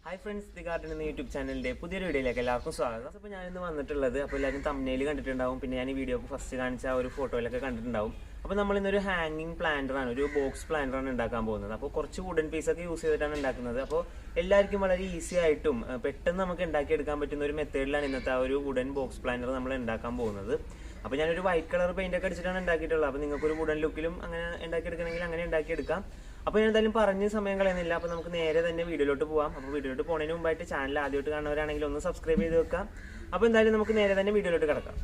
Hi friends, the Garden in the YouTube channel. പുതിയൊരു വീഡിയോയിലേക്ക് എല്ലാവർക്കും സ്വാഗതം. അപ്പോൾ ഞാൻ ഇന്ന് വന്നിട്ടുള്ളത് അപ്പോൾ എല്ലാവരും തംബ്നെയിൽ കണ്ടിട്ടുണ്ടാവും. പിന്നെ ഞാൻ ഈ വീഡിയോ ഫസ്റ്റ് കാണിച്ച ഒരു ഫോട്ടോയിലൊക്കെ കണ്ടിട്ടുണ്ടാവും. അപ്പോൾ നമ്മൾ ഇന്നൊരു ഹാങ്ങിങ് പ്ലാന്ററാണ്, ഒരു ബോക്സ് പ്ലാന്ററാണ് ഉണ്ടാക്കാൻ പോകുന്നത്. അപ്പോൾ കുറച്ച് വുഡൻ പീസൊക്കെ യൂസ് ചെയ്തിട്ടാണ് ഉണ്ടാക്കുന്നത്. അപ്പോൾ എല്ലാവർക്കും വളരെ ഈസി ആയിട്ടും പെട്ടെന്ന് നമുക്ക് ഉണ്ടാക്കിയെടുക്കാൻ പറ്റുന്ന ഒരു മെത്തേഡിലാണ് ഇന്നത്തെ ആ ഒരു വുഡൻ ബോക്സ് പ്ലാന്റർ നമ്മൾ ഉണ്ടാക്കാൻ പോകുന്നത്. അപ്പോൾ ഞാനൊരു വൈറ്റ് കളർ പെയിൻ്റ് ഒക്കെ അടിച്ചിട്ടാണ് ഉണ്ടാക്കിയിട്ടുള്ളത്. അപ്പോൾ നിങ്ങൾക്കൊരു വുഡൻ ലുക്കിലും അങ്ങനെ ഉണ്ടാക്കിയെടുക്കണമെങ്കിൽ അങ്ങനെ ഉണ്ടാക്കിയെടുക്കാം. അപ്പോൾ ഞാൻ എന്തായാലും പറഞ്ഞ് സമയം കളയുന്നില്ല. അപ്പോൾ നമുക്ക് നേരെ തന്നെ വീഡിയോയിലോട്ട് പോകാം. അപ്പോൾ വീഡിയോയിലോട്ട് പോകുന്നതിന് മുമ്പായിട്ട് ചാനൽ ആദ്യമായിട്ട് കാണുന്നവരാണെങ്കിൽ ഒന്ന് സബ്സ്ക്രൈബ് ചെയ്ത് വെക്കാം. അപ്പോൾ എന്തായാലും നമുക്ക് നേരെ തന്നെ വീഡിയോയിലോട്ട് കിടക്കാം.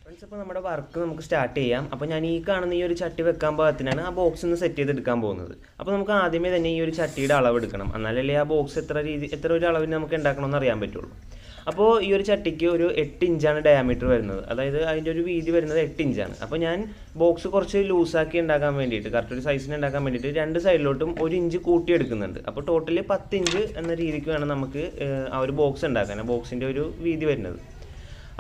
ഫ്രണ്ട്സ്, അപ്പോൾ നമ്മുടെ വർക്ക് നമുക്ക് സ്റ്റാർട്ട് ചെയ്യാം. അപ്പോൾ ഞാൻ ഈ കാണുന്ന ഈ ഒരു ചട്ടി വെക്കാൻ പാകത്തിനാണ് ആ ബോക്സ് ഒന്ന് സെറ്റ് ചെയ്തെടുക്കാൻ പോകുന്നത്. അപ്പോൾ നമുക്ക് ആദ്യമേ തന്നെ ഈ ഒരു ചട്ടിയുടെ അളവ് എടുക്കണം. എന്നാലല്ലേ ആ ബോക്സ് എത്ര ഒരു അളവിന് നമുക്ക് ഉണ്ടാക്കണമെന്ന് അറിയാൻ പറ്റുള്ളൂ. അപ്പോൾ ഈ ഒരു ചട്ടിക്ക് ഒരു 8 ഇഞ്ചാണ് ഡയാമീറ്റർ വരുന്നത്. അതായത് അതിൻ്റെ ഒരു വീതി വരുന്നത് 8 ഇഞ്ചാണ്. അപ്പോൾ ഞാൻ ബോക്സ് കുറച്ച് ലൂസാക്കി ഉണ്ടാക്കാൻ വേണ്ടിയിട്ട്, കറക്റ്റ് ഒരു സൈസിന് ഉണ്ടാക്കാൻ വേണ്ടിയിട്ട് രണ്ട് സൈഡിലോട്ടും 1 ഇഞ്ച് കൂട്ടിയെടുക്കുന്നുണ്ട്. അപ്പോൾ ടോട്ടലി 10 ഇഞ്ച് എന്ന രീതിക്ക് വേണം നമുക്ക് ആ ഒരു ബോക്സ് ഉണ്ടാക്കാൻ, ആ ബോക്സിൻ്റെ ഒരു വീതി വരുന്നത്.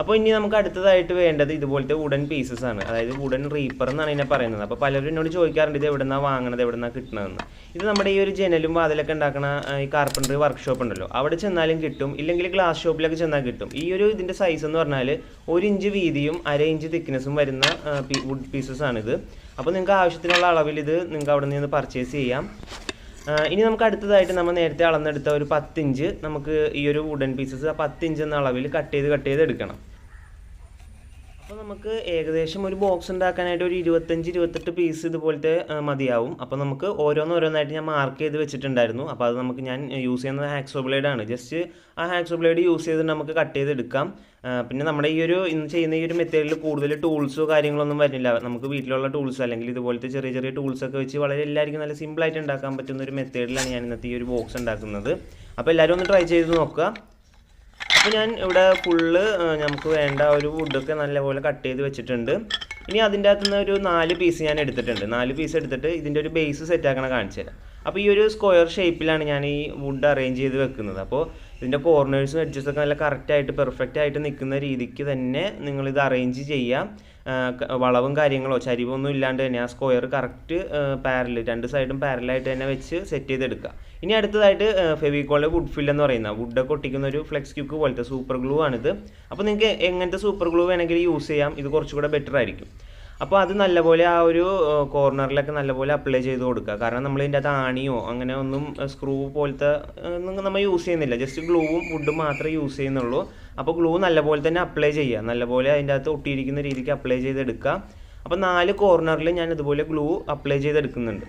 അപ്പോൾ ഇനി നമുക്ക് അടുത്തതായിട്ട് വേണ്ടത് ഇതുപോലത്തെ വുഡൻ പീസസ് ആണ്. അതായത് വുഡൻ റീപ്പർ എന്നാണ് ഇതിനെ പറയുന്നത്. അപ്പോൾ പലരും എന്നോട് ചോദിക്കാറുണ്ട് ഇത് എവിടെന്നാണ് വാങ്ങണത്, എവിടെന്നാണ് കിട്ടണതെന്ന്. ഇത് നമ്മുടെ ഈ ഒരു ജനലും വാതിലൊക്കെ ഉണ്ടാക്കുന്ന ഈ കാർപ്പൻട്രി വർക്ക്ഷോപ്പ് ഉണ്ടല്ലോ, അവിടെ ചെന്നാലും കിട്ടും, ഇല്ലെങ്കിൽ ഗ്ലാസ് ഷോപ്പിലൊക്കെ ചെന്നാൽ കിട്ടും. ഈ ഒരു ഇതിൻ്റെ സൈസ് എന്ന് പറഞ്ഞാൽ 1 ഇഞ്ച് വീതിയും 1/2 ഇഞ്ച് തിക്നെസ്സും വരുന്ന വുഡ് പീസസ് ആണിത്. അപ്പോൾ നിങ്ങൾക്ക് ആവശ്യത്തിനുള്ള അളവിൽ ഇത് നിങ്ങൾക്ക് അവിടെ നിന്ന് പർച്ചേസ് ചെയ്യാം. ഇനി നമുക്ക് അടുത്തതായിട്ട് നമ്മൾ നേരത്തെ അളന്നെടുത്ത ഒരു 10 ഇഞ്ച് നമുക്ക് ഈ ഒരു വുഡൻ പീസസ് ആ 10 ഇഞ്ച് എന്ന അളവിൽ കട്ട് ചെയ്ത് എടുക്കണം. അപ്പോൾ നമുക്ക് ഏകദേശം ഒരു ബോക്സ് ഉണ്ടാക്കാനായിട്ട് ഒരു 25-28 പീസ് ഇതുപോലത്തെ മതിയാവും. അപ്പോൾ നമുക്ക് ഓരോന്നായിട്ട് ഞാൻ മാർക്ക് ചെയ്ത് വെച്ചിട്ടുണ്ടായിരുന്നു. അപ്പോൾ അത് ഞാൻ യൂസ് ചെയ്യുന്നത് ഹാക്സോ ബ്ലേഡാണ്. ജസ്റ്റ് ആ ഹാക്സോ ബ്ലേഡ് യൂസ് ചെയ്തിട്ട് നമുക്ക് കട്ട് ചെയ്തെടുക്കാം. പിന്നെ നമ്മുടെ ഇന്ന് ചെയ്യുന്ന ഈ ഒരു മെത്തേഡിൽ കൂടുതൽ ടൂൾസോ കാര്യങ്ങളൊന്നും വരുന്നില്ല. നമുക്ക് വീട്ടിലുള്ള ടൂൾസ് അല്ലെങ്കിൽ ഇതുപോലത്തെ ചെറിയ ടൂൾസൊക്കെ വെച്ച് വളരെ എല്ലാവർക്കും നല്ല സിമ്പിളായിട്ട് ഉണ്ടാക്കാൻ പറ്റുന്ന ഒരു മെത്തേഡിലാണ് ഞാൻ ഇന്നത്തെ ഈ ഒരു ബോക്സ് ഉണ്ടാക്കുന്നത്. അപ്പോൾ എല്ലാവരും ഒന്ന് ട്രൈ ചെയ്ത് നോക്കുക. അപ്പോൾ ഞാൻ ഇവിടെ ഫുള്ള് നമുക്ക് വേണ്ട ഒരു വുഡൊക്കെ നല്ലപോലെ കട്ട് ചെയ്ത് വെച്ചിട്ടുണ്ട്. ഇനി അതിൻ്റെ അകത്തുനിന്ന് ഒരു 4 പീസ് ഞാൻ എടുത്തിട്ടുണ്ട്. 4 പീസ് എടുത്തിട്ട് ഇതിൻ്റെ ഒരു ബേസ് സെറ്റാക്കണം കാണിച്ചു തരാം. അപ്പോൾ ഈ ഒരു സ്ക്വയർ ഷേപ്പിലാണ് ഞാൻ ഈ വുഡ് അറേഞ്ച് ചെയ്ത് വെക്കുന്നത്. അപ്പോൾ ഇതിൻ്റെ കോർണേഴ്സും എഡ്ജസൊക്കെ നല്ല കറക്റ്റായിട്ട് പെർഫെക്റ്റ് ആയിട്ട് നിൽക്കുന്ന രീതിക്ക് തന്നെ നിങ്ങളിത് അറേഞ്ച് ചെയ്യാം. വളവും കാര്യങ്ങളോ ചരിവൊന്നും ഇല്ലാണ്ട് തന്നെ ആ സ്ക്വയർ കറക്റ്റ് രണ്ട് സൈഡും പാരലായിട്ട് തന്നെ വെച്ച് സെറ്റ് ചെയ്തെടുക്കുക. ഇനി അടുത്തതായിട്ട് ഫെവിക്കോളിൻ്റെ വുഡ്ഫിൽ എന്ന് പറയുന്ന വുഡൊക്കെ ഒട്ടിക്കുന്ന ഒരു ഫ്ലെക്സ് ക്യൂക്ക് പോലത്തെ സൂപ്പർ ഗ്ലൂ ആണിത്. അപ്പോൾ നിങ്ങൾക്ക് എങ്ങനത്തെ സൂപ്പർ ഗ്ലൂ വേണമെങ്കിൽ യൂസ് ചെയ്യാം, ഇത് കുറച്ചുകൂടെ ബെറ്റർ ആയിരിക്കും. അപ്പോൾ അത് നല്ലപോലെ ആ ഒരു കോർണറിലൊക്കെ നല്ലപോലെ അപ്ലൈ ചെയ്ത് കൊടുക്കുക. കാരണം നമ്മൾ ഇതിൻ്റെ അകത്ത് ആണിയോ അങ്ങനെ ഒന്നും സ്ക്രൂ പോലത്തെ നമ്മൾ യൂസ് ചെയ്യുന്നില്ല, ജസ്റ്റ് ഗ്ലൂവും വുഡും മാത്രമേ യൂസ് ചെയ്യുന്നുള്ളൂ. അപ്പോൾ ഗ്ലൂ നല്ലപോലെ തന്നെ അപ്ലൈ ചെയ്യുക, നല്ലപോലെ അതിൻ്റെ അകത്ത് ഒട്ടിയിരിക്കുന്ന രീതിക്ക് അപ്ലൈ ചെയ്തെടുക്കുക. അപ്പോൾ 4 കോർണറിൽ ഞാൻ ഇതുപോലെ ഗ്ലൂ അപ്ലൈ ചെയ്തെടുക്കുന്നുണ്ട്.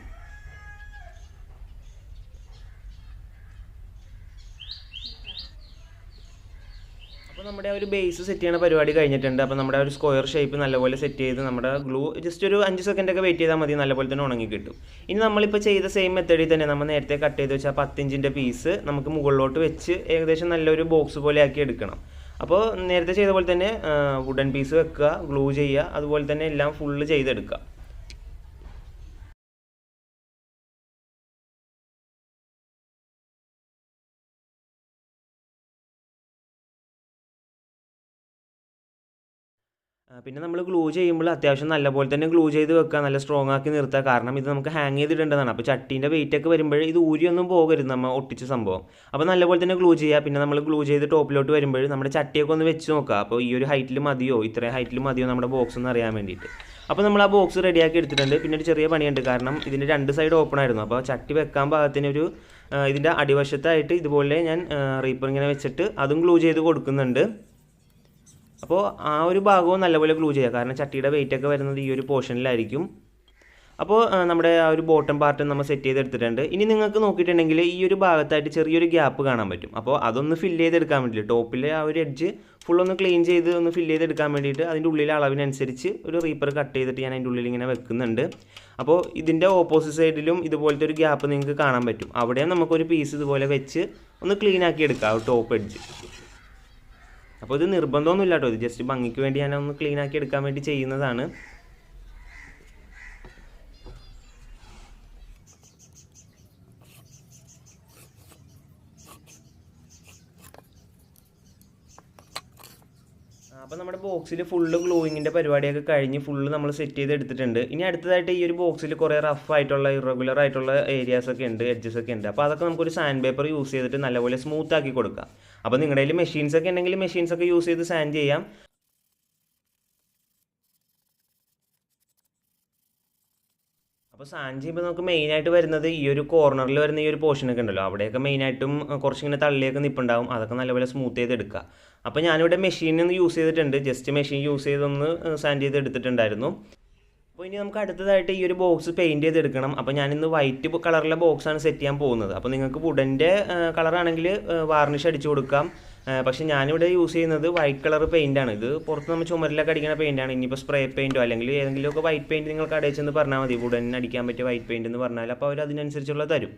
അപ്പോൾ നമ്മുടെ ഒരു ബേസ് സെറ്റ് ചെയ്യുന്ന പരിപാടി കഴിഞ്ഞിട്ടുണ്ട്. അപ്പോൾ നമ്മുടെ ഒരു സ്ക്വയർ ഷേപ്പ് നല്ലപോലെ സെറ്റ് ചെയ്ത് നമ്മുടെ ഗ്ലൂ ജസ്റ്റ് ഒരു 5 സെക്കൻഡൊക്കെ വെയിറ്റ് ചെയ്താൽ മതി, നല്ലപോലെ തന്നെ ഉണങ്ങി കിട്ടും. ഇനി നമ്മളിപ്പോൾ ചെയ്ത സെയിം മെത്തേഡിൽ തന്നെ നമ്മൾ നേരത്തെ കട്ട് ചെയ്ത് വെച്ചാൽ 10 ഇഞ്ചിൻ്റെ പീസ് നമുക്ക് മുകളിലോട്ട് വെച്ച് ഏകദേശം നല്ലൊരു ബോക്സ് പോലെ ആക്കി എടുക്കണം. അപ്പോൾ നേരത്തെ ചെയ്ത പോലെ തന്നെ വുഡൻ പീസ് വെക്കുക, ഗ്ലൂ ചെയ്യുക, അതുപോലെ തന്നെ എല്ലാം ഫുള്ള് ചെയ്തെടുക്കുക. പിന്നെ നമ്മൾ ഗ്ലൂ ചെയ്യുമ്പോൾ അത്യാവശ്യം നല്ലപോലെ തന്നെ ഗ്ലൂ ചെയ്ത് വെക്കുക, നല്ല സ്ട്രോങ് ആക്കി നിർത്തുക. കാരണം ഇത് നമുക്ക് ഹാങ് ചെയ്തിടേണ്ടതാണ്. അപ്പോൾ ചട്ടീൻ്റെ വെയിറ്റ് ഒക്കെ വരുമ്പോൾ ഇത് ഊരിയൊന്നും പോകരുത് നമ്മൾ ഒട്ടിച്ച സംഭവം. അപ്പോൾ നല്ലപോലെ തന്നെ ഗ്ലൂ ചെയ്യുക. പിന്നെ നമ്മൾ ഗ്ലൂ ചെയ്ത് ടോപ്പിലോട്ട് വരുമ്പോൾ നമ്മുടെ ചട്ടിയൊക്കെ ഒന്ന് വെച്ച് നോക്കുക. അപ്പോൾ ഈ ഒരു ഹൈറ്റിൽ മതിയോ, ഇത്രയും ഹൈറ്റിൽ മതിയോ നമ്മുടെ ബോക്സ് എന്ന് അറിയാൻ വേണ്ടിയിട്ട്. അപ്പോൾ നമ്മൾ ആ ബോക്സ് റെഡിയാക്കി എടുത്തിട്ടുണ്ട്. പിന്നെ ഒരു ചെറിയ പണിയുണ്ട്, കാരണം ഇതിൻ്റെ 2 സൈഡ് ഓപ്പൺ ആയിരുന്നു. അപ്പോൾ ചട്ടി വെക്കാൻ പാകത്തിന് ഇതിൻ്റെ അടിവശത്തായിട്ട് ഇതുപോലെ ഞാൻ റീപ്പർ ഇങ്ങനെ വെച്ചിട്ട് അതും ഗ്ലൂ ചെയ്ത് കൊടുക്കുന്നുണ്ട്. അപ്പോൾ ആ ഒരു ഭാഗവും നല്ലപോലെ ഗ്ലൂ ചെയ്യുക, കാരണം ചട്ടിയുടെ വെയിറ്റ് ഒക്കെ വരുന്നത് ഈ ഒരു പോർഷനിലായിരിക്കും. അപ്പോൾ നമ്മുടെ ആ ഒരു ബോട്ടം പാർട്ട് നമ്മൾ സെറ്റ് ചെയ്തെടുത്തിട്ടുണ്ട്. ഇനി നിങ്ങൾക്ക് നോക്കിയിട്ടുണ്ടെങ്കിൽ ഈ ഒരു ഭാഗത്തായിട്ട് ചെറിയൊരു ഗ്യാപ്പ് കാണാൻ പറ്റും. അപ്പോൾ അതൊന്ന് ഫില്ല് ചെയ്തെടുക്കാൻ വേണ്ടിയിട്ട് ടോപ്പിലെ ആ ഒരു എഡ്ജ് ഫുള്ളൊന്ന് ക്ലീൻ ചെയ്ത് ഒന്ന് ഫില്ല് ചെയ്തെടുക്കാൻ വേണ്ടിയിട്ട് അതിൻ്റെ ഉള്ളിലെ അളവിനനുസരിച്ച് ഒരു റീപ്പർ കട്ട് ചെയ്തിട്ട് ഞാൻ അതിൻ്റെ ഉള്ളിൽ ഇങ്ങനെ വെക്കുന്നുണ്ട്. അപ്പോൾ ഇതിൻ്റെ ഓപ്പോസിറ്റ് സൈഡിലും ഇതുപോലത്തെ ഒരു ഗ്യാപ്പ് നിങ്ങൾക്ക് കാണാൻ പറ്റും. അവിടെയും നമുക്കൊരു പീസ് ഇതുപോലെ വെച്ച് ഒന്ന് ക്ലീൻ ആക്കി എടുക്കാം, ആ ടോപ്പ് എഡ്ജ്. അപ്പോൾ ഇത് നിർബന്ധമൊന്നുമില്ല കേട്ടോ, ഇത് ജസ്റ്റ് ഭംഗിക്ക് വേണ്ടി ഞാനൊന്ന് ക്ലീൻ ആക്കി എടുക്കാൻ വേണ്ടി ചെയ്യുന്നതാണ്. അപ്പോൾ നമ്മുടെ ബോക്സിൽ ഫുള്ള് ഗ്ലൂയിങ്ങിൻ്റെ പരിപാടിയൊക്കെ കഴിഞ്ഞ് ഫുള്ള് നമ്മൾ സെറ്റ് ചെയ്ത് എടുത്തിട്ടുണ്ട്. ഇനി അടുത്തതായിട്ട് ഈ ഒരു ബോക്സിൽ കുറേ റഫ് ആയിട്ടുള്ള ഇറഗുലർ ആയിട്ടുള്ള ഏരിയാസൊക്കെ ഉണ്ട്, എഡ്ജസ് ഒക്കെ ഉണ്ട്. അപ്പോൾ അതൊക്കെ നമുക്കൊരു സാൻഡ് പേപ്പർ യൂസ് ചെയ്തിട്ട് നല്ലപോലെ സ്മൂത്ത് ആക്കി കൊടുക്കാം. അപ്പോൾ നിങ്ങളുടെ കയ്യിൽ മെഷീൻസ് ഒക്കെ ഉണ്ടെങ്കിൽ മെഷീൻസ് ഒക്കെ യൂസ് ചെയ്ത് സാൻഡ് ചെയ്യാം. അപ്പോൾ സാൻഡ് ചെയ്യുമ്പോൾ നമുക്ക് മെയിനായിട്ട് വരുന്നത് ഈ ഒരു കോർണറിൽ വരുന്ന ഈ ഒരു പോർഷനൊക്കെ ഉണ്ടല്ലോ, അവിടെയൊക്കെ മെയിനായിട്ടും കുറച്ചിങ്ങനെ തള്ളിയൊക്കെ നിൽപ്പുണ്ടാവും. അതൊക്കെ നല്ലപോലെ സ്മൂത്ത് ചെയ്തെടുക്കുക. അപ്പോൾ ഞാനിവിടെ മെഷീനൊന്ന് യൂസ് ചെയ്തിട്ടുണ്ട്, ജസ്റ്റ് മെഷീൻ യൂസ് ചെയ്തൊന്ന് സാൻഡ് ചെയ്ത് എടുത്തിട്ടുണ്ടായിരുന്നു. അപ്പോൾ ഇനി നമുക്ക് അടുത്തതായിട്ട് ഈ ഒരു ബോക്സ് പെയിൻറ്റ് ചെയ്തെടുക്കണം. അപ്പോൾ ഞാനിന്ന് വൈറ്റ് കളറിലെ ബോക്സാണ് സെറ്റ് ചെയ്യാൻ പോകുന്നത്. അപ്പോൾ നിങ്ങൾക്ക് വുഡൻ്റെ കളറാണെങ്കിൽ വാർണിഷ് അടിച്ചു കൊടുക്കാം. പക്ഷേ ഞാനിവിടെ യൂസ് ചെയ്യുന്നത് വൈറ്റ് കളർ പെയിൻ്റാണ്. ഇത് പുറത്ത് നമ്മൾ ചുമരിലൊക്കെ അടിക്കുന്ന പെയിൻ്റാണ്. ഇനിയിപ്പോൾ സ്പ്രേ പെയിൻറ്റോ അല്ലെങ്കിൽ ഏതെങ്കിലുമൊക്കെ വൈറ്റ് പെയിൻറ്റ് നിങ്ങൾക്ക് അടിച്ചെന്ന് പറഞ്ഞാൽ മതി, വുഡൻ അടിക്കാൻ പറ്റിയ വൈറ്റ് പെയിൻറ്റ് എന്ന് പറഞ്ഞാൽ അപ്പോൾ അവർ അതിനനുസരിച്ചുള്ള തരും.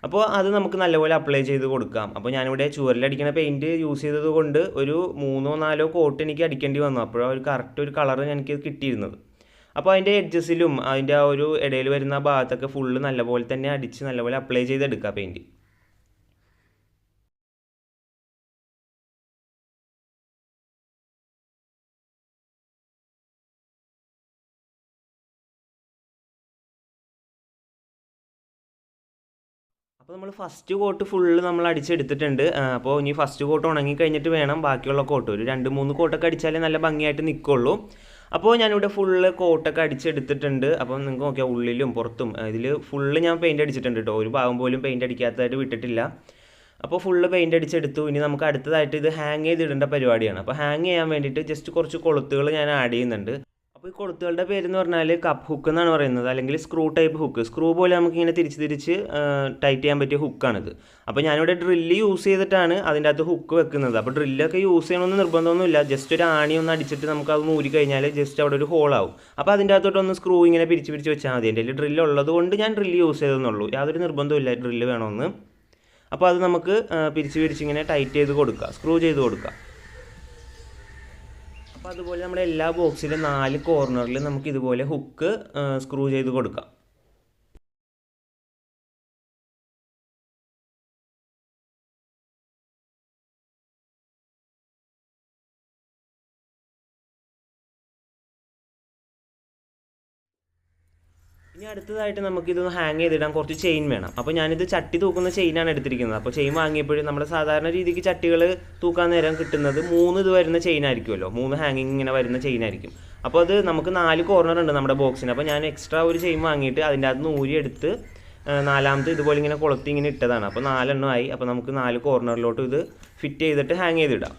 അപ്പോൾ അത് നമുക്ക് നല്ലപോലെ അപ്ലൈ ചെയ്ത് കൊടുക്കാം. അപ്പോൾ ഞാനിവിടെ ചുവരിലടിക്കുന്ന പെയിൻറ്റ് യൂസ് ചെയ്തത് കൊണ്ട് ഒരു 3-4 കോട്ട് എനിക്ക് അടിക്കേണ്ടി വന്നു. അപ്പോഴാണ് ഒരു കറക്റ്റ് ഒരു കളർ എനിക്ക് കിട്ടിയിരുന്നത്. അപ്പോൾ അതിൻ്റെ എഡ്ജസിലും അതിൻ്റെ ആ ഒരു ഇടയിൽ വരുന്ന ഭാഗത്തൊക്കെ ഫുള്ള് നല്ലപോലെ തന്നെ അടിച്ച് നല്ലപോലെ അപ്ലൈ ചെയ്തെടുക്കുക പെയിൻറ്റ്. അപ്പോൾ നമ്മൾ ഫസ്റ്റ് കോട്ട് ഫുള്ള് നമ്മൾ അടിച്ചെടുത്തിട്ടുണ്ട്. അപ്പോൾ ഇനി ഫസ്റ്റ് കോട്ട് ഉണങ്ങി കഴിഞ്ഞിട്ട് വേണം ബാക്കിയുള്ള കോട്ട്, ഒരു 2-3 കോട്ടൊക്കെ അടിച്ചാലേ നല്ല ഭംഗിയായിട്ട് നിൽക്കുള്ളൂ. അപ്പോൾ ഞാനിവിടെ ഫുള്ള് കോട്ടൊക്കെ അടിച്ചെടുത്തിട്ടുണ്ട്. അപ്പോൾ നിങ്ങൾക്ക് നോക്കിയാൽ ഉള്ളിലും പുറത്തും ഇതിൽ ഫുള്ള് ഞാൻ പെയിൻറ്റ് അടിച്ചിട്ടുണ്ട് കേട്ടോ, ഒരു ഭാഗം പോലും പെയിൻറ്റ് അടിക്കാത്തതായിട്ട് വിട്ടിട്ടില്ല. അപ്പോൾ ഫുള്ള് പെയിൻറ്റ് അടിച്ചെടുത്തു. ഇനി നമുക്ക് അടുത്തതായിട്ട് ഇത് ഹാങ് ചെയ്തിടേണ്ട പരിപാടിയാണ്. അപ്പോൾ ഹാങ് ചെയ്യാൻ വേണ്ടിയിട്ട് ജസ്റ്റ് കുറച്ച് കൊളുത്തുകൾ ഞാൻ ആഡ് ചെയ്യുന്നുണ്ട്. അപ്പോൾ ഈ കൊളുത്തുകളുടെ പേരെന്ന് പറഞ്ഞാൽ കപ്പ് ഹുക്ക് എന്നാണ് പറയുന്നത്, അല്ലെങ്കിൽ സ്ക്രൂ ടൈപ്പ് ഹുക്ക്. സ്ക്രൂ പോലെ നമുക്കിങ്ങനെ തിരിച്ച് ടൈറ്റ് ചെയ്യാൻ പറ്റിയ ഹുക്കാണിത്. അപ്പോൾ ഞാനിവിടെ ഡ്രില്ല് യൂസ് ചെയ്തിട്ടാണ് അതിൻ്റെ അകത്ത് ഹുക്ക് വെക്കുന്നത്. അപ്പോൾ ഡ്രില്ലൊക്കെ യൂസ് ചെയ്യണമെന്ന് നിർബന്ധമൊന്നുമില്ല, ജസ്റ്റ് ഒരു ആണി ഒന്ന് അടിച്ചിട്ട് നമുക്കത് മൂരി കഴിഞ്ഞാൽ ജസ്റ്റ് അവിടെ ഒരു ഹോളാവും. അപ്പോൾ അതിൻ്റെ അകത്തോട്ടൊന്ന് സ്ക്രൂ ഇങ്ങനെ പിരിച്ച് വെച്ചാൽ മതി. എൻ്റെ കയ്യിൽ ഡ്രില്ല് ഉള്ളത് കൊണ്ട് ഞാൻ ഡ്രില്ല് യൂസ് ചെയ്തെന്നുള്ളൂ, യാതൊരു നിർബന്ധമില്ല ഡ്രില്ല് വേണമെന്ന്. അപ്പോൾ അത് നമുക്ക് പിരിച്ച് ഇങ്ങനെ ടൈറ്റ് ചെയ്ത് കൊടുക്കുക, സ്ക്രൂ ചെയ്ത് കൊടുക്കുക. അപ്പോൾ അതുപോലെ നമ്മുടെ എല്ലാ ബോക്സിലും 4 കോർണറിൽ നമുക്ക് ഇതുപോലെ ഹുക്ക് സ്ക്രൂ ചെയ്ത് കൊടുക്കാം. ഇനി അടുത്തതായിട്ട് നമുക്കിതൊന്ന് ഹാങ് ചെയ്തിടാൻ കുറച്ച് ചെയിൻ വേണം. അപ്പോൾ ഞാനിത് ചട്ടി തൂക്കുന്ന ചെയിനാണ് എടുത്തിരിക്കുന്നത്. അപ്പോൾ ചെയിൻ വാങ്ങിയപ്പോഴും നമ്മുടെ സാധാരണ രീതിക്ക് ചട്ടികൾ തൂക്കാൻ നേരം കിട്ടുന്നത് 3 ഇത് വരുന്ന ചെയിൻ ആയിരിക്കുമല്ലോ, 3 ഹാങ്ങിങ് ഇങ്ങനെ വരുന്ന ചെയിൻ ആയിരിക്കും. അപ്പോൾ അത് നമുക്ക് 4 കോർണർ ഉണ്ട് നമ്മുടെ ബോക്സിന്. അപ്പോൾ ഞാൻ എക്സ്ട്രാ ഒരു ചെയിൻ വാങ്ങിയിട്ട് അതിൻ്റെ അകത്ത് ഊരി എടുത്ത് 4ാമത്തെ ഇതുപോലെ ഇങ്ങനെ കൊളുത്തി ഇങ്ങനെ ഇട്ടതാണ്. അപ്പോൾ 4 എണ്ണം ആയി. അപ്പോൾ നമുക്ക് 4 കോർണറിലോട്ട് ഇത് ഫിറ്റ് ചെയ്തിട്ട് ഹാങ് ചെയ്തിടാം.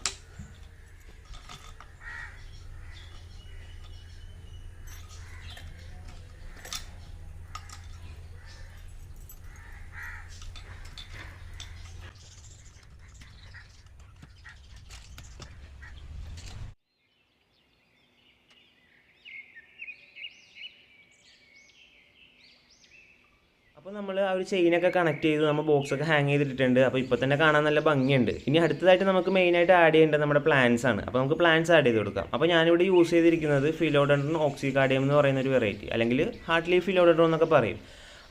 അപ്പോൾ നമ്മൾ ആ ഒരു ചെയിനൊക്കെ കണക്ട് ചെയ്ത് നമ്മൾ ബോക്സൊക്കെ ഹാങ് ചെയ്തിട്ടുണ്ട്. അപ്പോൾ ഇപ്പോൾ തന്നെ കാണാൻ നല്ല ഭംഗിയുണ്ട്. ഇനി അടുത്തതായിട്ട് നമുക്ക് മെയിനായിട്ട് ആഡ് ചെയ്യേണ്ടത് നമ്മുടെ പ്ലാന്റ്സ് ആണ്. അപ്പോൾ നമുക്ക് പ്ലാന്റ്സ് ആഡ് ചെയ്ത് കൊടുക്കാം. അപ്പോൾ ഞാനിവിടെ യൂസ് ചെയ്തിരിക്കുന്നത് ഫിലോഡൻഡ്രോൺ ഓക്സികാർഡിയം എന്ന് പറയുന്ന ഒരു വെറൈറ്റി, അല്ലെങ്കിൽ ഹാർട്ട് ലീഫ് ഫിലോഡൻഡ്രോൺ എന്നൊക്കെ പറയും.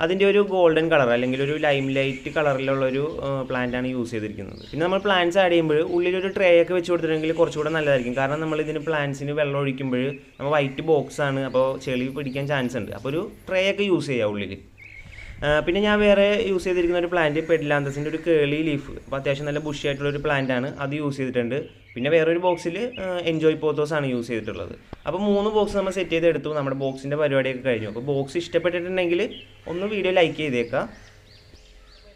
അതിൻ്റെ ഒരു ഗോൾഡൻ കളർ അല്ലെങ്കിൽ ഒരു ലൈം ലൈറ്റ് കളറിലുള്ളൊരു പ്ലാന്റാണ് യൂസ് ചെയ്തിരിക്കുന്നത്. പിന്നെ നമ്മൾ പ്ലാന്റ്സ് ആഡ് ചെയ്യുമ്പോൾ ഉള്ളിലൊരു ട്രേ ഒക്കെ വെച്ച് കൊടുത്തിട്ടുണ്ടെങ്കിൽ കുറച്ചുകൂടെ നല്ലതായിരിക്കും. കാരണം നമ്മൾ ഇതിന് പ്ലാന്റ്സിന് വെള്ളം ഒഴിക്കുമ്പോൾ നമ്മൾ വൈറ്റ് ബോക്സാണ്, അപ്പോൾ ചെളി പിടിക്കാൻ ചാൻസ് ഉണ്ട്. അപ്പോൾ ഒരു ട്രേ ഒക്കെ യൂസ് ചെയ്യുക ഉള്ളിൽ. പിന്നെ ഞാൻ വേറെ യൂസ് ചെയ്തിരിക്കുന്ന ഒരു പ്ലാന്റ് പെഡിലാന്തസിൻ്റെ ഒരു കേളി ലീഫ്, അപ്പോൾ അത്യാവശ്യം നല്ല ബുഷി ആയിട്ടുള്ളൊരു പ്ലാന്റാണ്, അത് യൂസ് ചെയ്തിട്ടുണ്ട്. പിന്നെ വേറൊരു ബോക്സിൽ എൻജോയ് പോത്തോസ് ആണ് യൂസ് ചെയ്തിട്ടുള്ളത്. അപ്പോൾ 3 ബോക്സ് നമ്മൾ സെറ്റ് ചെയ്തെടുത്തു. നമ്മുടെ ബോക്സിൻ്റെ പരിപാടിയൊക്കെ കഴിഞ്ഞു. അപ്പോൾ ബോക്സ് ഇഷ്ടപ്പെട്ടിട്ടുണ്ടെങ്കിൽ ഒന്ന് വീഡിയോ ലൈക്ക് ചെയ്തേക്കാം.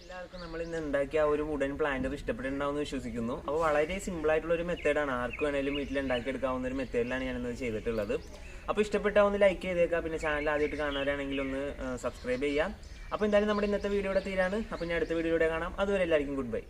എല്ലാവർക്കും നമ്മൾ ഇന്ന് ഉണ്ടാക്കിയ ആ ഒരു വുഡൻ പ്ലാന്റർ ഇഷ്ടപ്പെട്ടിട്ടുണ്ടാവുമെന്ന് വിശ്വസിക്കുന്നു. അപ്പോൾ വളരെ സിമ്പിളായിട്ടുള്ളൊരു മെത്തേഡാണ്, ആർക്ക് വേണമെങ്കിലും വീട്ടിൽ ഉണ്ടാക്കിയെടുക്കാവുന്ന ഒരു മെത്തേഡിലാണ് ഞാനിന്നത് ചെയ്തിട്ടുള്ളത്. അപ്പോൾ ഇഷ്ടപ്പെട്ടാൽ ഒന്ന് ലൈക്ക് ചെയ്തേക്കാം. പിന്നെ ചാനൽ ആദ്യമായിട്ട് കാണുന്നവരാണെങ്കിൽ ഒന്ന് സബ്സ്ക്രൈബ് ചെയ്യാം. അപ്പോൾ എന്തായാലും നമ്മുടെ ഇന്നത്തെ വീഡിയോ ഇവിടെ തീരാണ്. അപ്പോൾ ഞാൻ അടുത്ത വീഡിയോയുടെ കാണാം. അതുവരെ എല്ലാവർക്കും ഗുഡ് ബൈ.